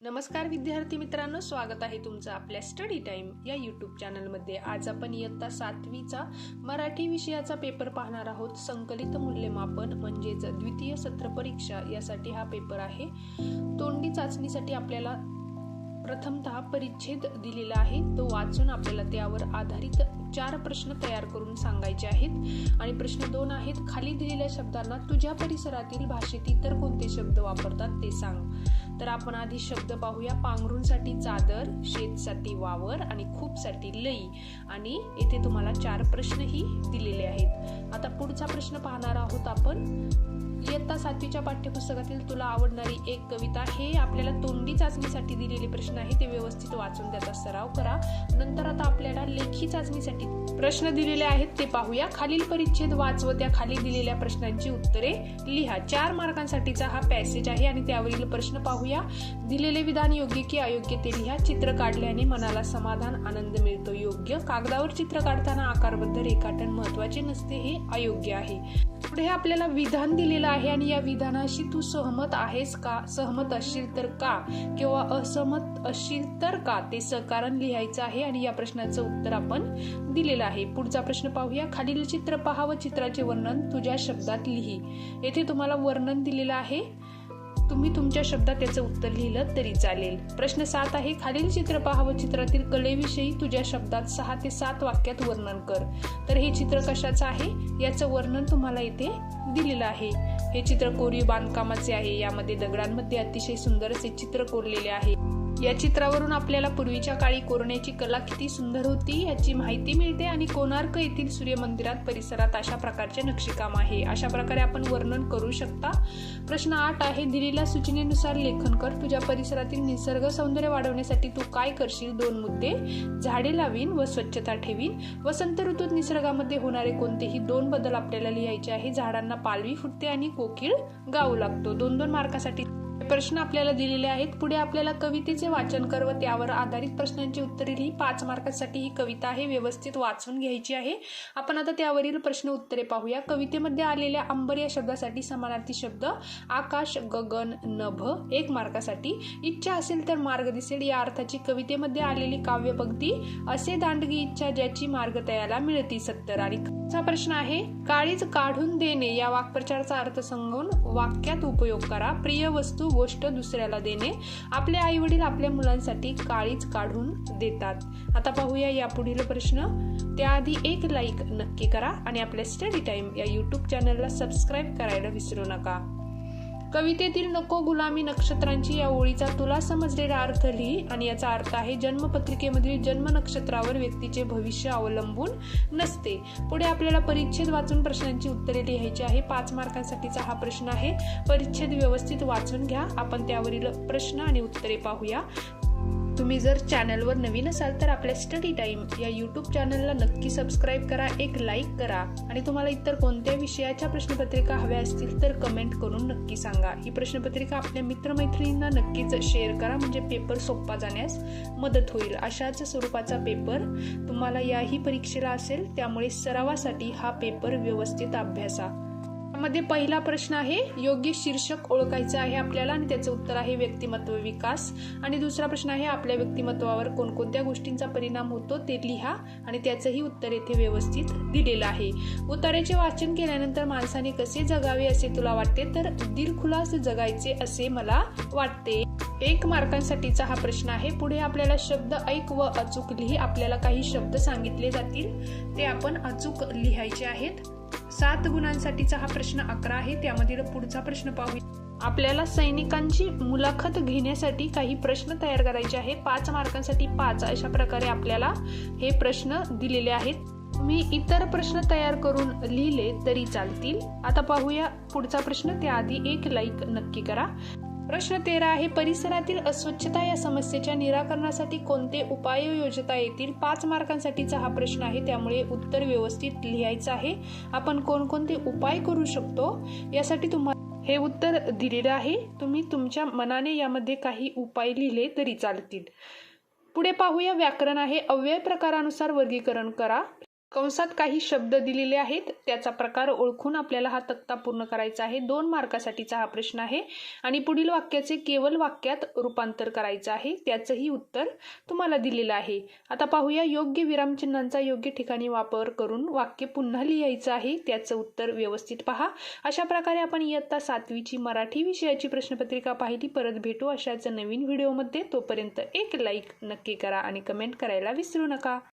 नमस्कार विद्यार्थी मित्रांनो, स्वागत आहे तुमचं आपल्या स्टडी टाइम या यूट्यूब चॅनलमध्ये। आज आपण इयत्ता 7वीचा मराठी विषयाचा पेपर पाहणार आहोत। संकलित मूल्यमापन म्हणजेच द्वितीय सत्र परीक्षा यासाठी हा पेपर आहे। तोंडी चाचणीसाठी आपल्याला प्रथमतः परिच्छेद दिलेला आहे, तो वाचून आपल्याला त्यावर आधारित 4 प्रश्न तयार करून सांगायचे आहेत। आणि प्रश्न 2 आहेत, खाली दिलेल्या शब्दांना तुझ्या परिसरातील भाषेत इतर कोणते शब्द वापरतात ते सांग। तर आपण आधी शब्द पाहूया। पांघरूणसाठी चादर, शेतसाठी वावर आणि खूपसाठी लई। आणि येथे तुम्हाला 4 प्रश्नही दिलेले आहेत। आता पुढचा प्रश्न पाहणार आहोत आपण। इयत्ता 7वीच्या पाठ्यपुस्तकातील तुला आवडणारी एक कविता, हे आपल्याला तोंडी चाचणीसाठी दिलेले प्रश्न आहे, ते व्यवस्थित वाचून त्याचा सराव करा। नंतर आता आपल्याला लेखी चाचणीसाठी प्रश्न दिलेले आहेत, ते पाहूया। खालील परिच्छेद वाच व त्या खाली दिलेल्या प्रश्नांची उत्तरे लिहा। 4 मार्कांसाठीचा हा पॅसेज आहे आणि त्यावरील प्रश्न पाहूया। दिलेले विधान योग्य की अयोग्य ते लिहा। चित्र काढल्याने मनाला समाधान, आनंद मिळतो, योग्य। कागदावर चित्र काढताना आकारबद्ध रेखाटन महत्त्वाचे नसते, हे अयोग्य आहे। पुढे आपल्याला विधान दिलेलं आहे आणि या विधानाशी तू सहमत आहेस का, सहमत असशील तर का, किंवा असहमत असशील तर का, ते सकारण लिहायचं आहे आणि या प्रश्नाचं उत्तर आपण दिलेलं आहे। पुढचा प्रश्न पाहूया। खालील चित्र पहा व चित्राचे वर्णन तुझ्या शब्दात लिही। येथे तुम्हाला वर्णन दिलेलं आहे, तुम्ही तुमच्या शब्दात त्याचं उत्तर लिहिलं तरी चालेल। प्रश्न 7 आहे, खालील चित्र पहा व चित्रातील कलेविषयी तुझ्या शब्दात 6 ते 7 वाक्यात वर्णन कर। तर हे चित्र कशाचं आहे याचं वर्णन तुम्हाला इथे दिलेलं आहे। हे चित्र कोरीव बांधकामाचे आहे। यामध्ये दगडांमध्ये अतिशय सुंदर असे चित्र कोरलेले आहे। या चित्रावरून आपल्याला पूर्वीच्या काळी कोरण्याची कला किती सुंदर होती याची माहिती मिळते। आणि कोणार्क येथील सूर्य मंदिरात परिसरात अशा प्रकारचे नक्षीकाम आहे। अशा प्रकारे आपण वर्णन करू शकता। प्रश्न 8 आहे, दिलेल्या सूचनेनुसार लेखन कर। तुझ्या परिसरातील निसर्ग सौंदर्य वाढवण्यासाठी तू काय करशील? 2 मुद्दे, झाडे लावीन व स्वच्छता ठेवीन। वसंत ऋतूत निसर्गामध्ये होणारे कोणतेही 2 बदल आपल्याला लिहायचे आहे। झाडांना पालवी फुटते आणि कोकिळ गाऊ लागतो। 2-2 मार्कासाठी प्रश्न आपल्याला दिलेले आहेत। पुढे आपल्याला कवितेचे वाचन कर व त्यावर आधारित प्रश्नांची उत्तरे लिही। 5 मार्कांसाठी ही कविता आहे, व्यवस्थित वाचून घ्यायची आहे। आपण आता त्यावरील प्रश्न उत्तरे पाहूया। कवितेमध्ये आलेल्या अंबर या शब्दासाठी समानार्थी शब्द आकाश, गगन, नभ। 1 मार्कासाठी इच्छा असेल तर मार्ग दिसेल या अर्थाची कवितेमध्ये आलेली काव्यपंक्ती, असे दांडगी इच्छा ज्याची मार्ग तयाला मिळती 70। आणि चा प्रश्न आहे, काळीज काढून देणे या वाक्प्रचाराचा अर्थ सांगून वाक्यात उपयोग करा। प्रिय वस्तू, गोष्ट दुसऱ्याला देणे। आपले आई वडील आपल्या मुलांसाठी काळीज काढून देतात। आता पाहूया या पुढील प्रश्न। त्याआधी एक लाईक नक्की करा आणि आपल्या स्टडी टाइम या यूट्यूब चॅनलला सबस्क्राईब करायला विसरू नका। कवितेतील नको गुलामी नक्षत्रांची या ओळीचा तुला समजलेला अर्थ लिही आणि याचा अर्थ आहे, जन्मपत्रिकेमधील जन्म नक्षत्रावर व्यक्तीचे भविष्य अवलंबून नसते। पुढे आपल्याला परिच्छेद वाचून प्रश्नांची उत्तरे लिहायची आहे। 5 मार्कांसाठीचा हा प्रश्न आहे। परिच्छेद व्यवस्थित वाचून घ्या। आपण त्यावरील प्रश्न आणि उत्तरे पाहूया। तुम्ही जर चॅनलवर नवीन असाल तर आपल्या स्टडी टाइम या यूट्यूब चॅनलला नक्की सबस्क्राईब करा, एक लाईक करा आणि तुम्हाला इतर कोणत्या विषयाच्या प्रश्नपत्रिका हव्या असतील तर कमेंट करून नक्की सांगा। ही प्रश्नपत्रिका आपल्या मित्रमैत्रिणींना नक्कीच शेअर करा, म्हणजे पेपर सोपा जाण्यास मदत होईल। अशाच स्वरूपाचा पेपर तुम्हाला याही परीक्षेला असेल, त्यामुळे सरावासाठी हा पेपर व्यवस्थित अभ्यासा। मध्ये पहिला प्रश्न आहे, योग्य शीर्षक ओळखायचं आहे आपल्याला आणि त्याचं उत्तर आहे व्यक्तिमत्व विकास। आणि दुसरा प्रश्न आहे, आपल्या व्यक्तिमत्वावर कोणकोणत्या गोष्टींचा परिणाम होतो ते लिहा आणि त्याचंही उत्तर येथे व्यवस्थित दिलेलं आहे। उत्तराचे वाचन केल्यानंतर माणसाने कसे जगावे असे तुला वाटते? तर दिलखुलास जगायचे असे मला वाटते। 1 मार्कांसाठीचा हा प्रश्न आहे। पुढे आपल्याला शब्द ऐक व अचूक लिही। आपल्याला काही शब्द सांगितले जातील, ते आपण अचूक लिहायचे आहेत। 7 गुणांसाठीचा हा प्रश्न 11 आहे। त्यामधील पुढचा प्रश्न पाहूया। आपल्याला सैनिकांची मुलाखत घेण्यासाठी काही प्रश्न तयार करायचे आहे। 5 मार्कांसाठी 5 अशा प्रकारे आपल्याला हे प्रश्न दिलेले आहेत। तुम्ही इतर प्रश्न तयार करून लिहिले तरी चालतील। आता पाहूया पुढचा प्रश्न, त्याआधी एक लाईक नक्की करा। प्रश्न 13 आहे, परिसरातील अस्वच्छता या समस्येच्या निराकरणासाठी कोणते उपाय योजता येतील? 5 मार्कांसाठीचा हा प्रश्न आहे, त्यामुळे उत्तर व्यवस्थित लिहायचं आहे। आपण कोणकोणते उपाय करू शकतो यासाठी तुम्हाला हे उत्तर दिलेलं आहे। तुम्ही तुमच्या मनाने यामध्ये काही उपाय लिहिले तरी चालतील। पुढे पाहूया व्याकरण आहे। अव्यय प्रकारानुसार वर्गीकरण करा। कंसात काही शब्द दिलेले आहेत, त्याचा प्रकार ओळखून आपल्याला हा तक्ता पूर्ण करायचा आहे. 2 मार्कासाठीचा हा प्रश्न आहे आणि पुढील वाक्याचे केवळ वाक्यात रूपांतर करायचं आहे. त्याचंही उत्तर तुम्हाला दिलेलं आहे. आता पाहूया, योग्य विरामचिन्हांचा योग्य ठिकाणी वापर करून वाक्य पुन्हा लिहायचं आहे. त्याचं उत्तर व्यवस्थित पहा. अशा प्रकारे आपण इयत्ता 7वीची मराठी विषयाची प्रश्नपत्रिका पाहिली. परत भेटू अशाच नवीन व्हिडिओमध्ये. तोपर्यंत एक लाईक नक्की करा आणि कमेंट करायला विसरू नका.